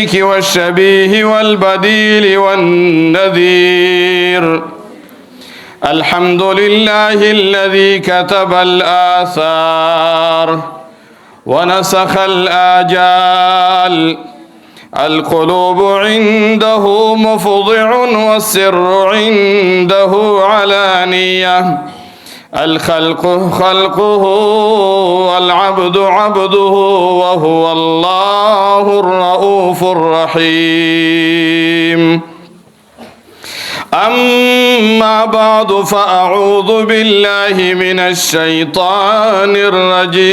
والشبيه والبديل والنذير. الحمد لله الذي كتب الآثار ونسخ الآجال. القلوب عنده مفضع والسر عنده علانية. الخلق خلقه والعبد عبده وهو الله الرؤوف الرحيم. أما بعد فأعوذ بالله من الشيطان الرجيم.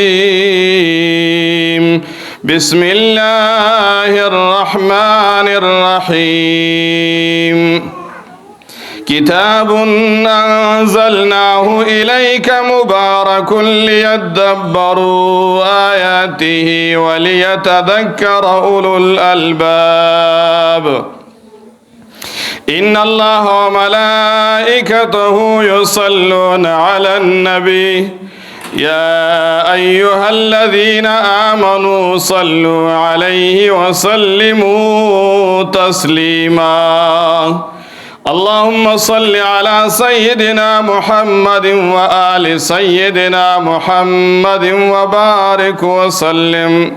بسم الله الرحمن الرحيم. كتاب أنزلناه إليك مبارك ليدبروا آياته وليتذكر أولو الألباب. إن الله وملائكته يصلون على النبي يا أيها الذين آمنوا صلوا عليه وسلموا تسليما. اللهم صل على سيدنا محمد وآل سيدنا محمد وبارك وسلم.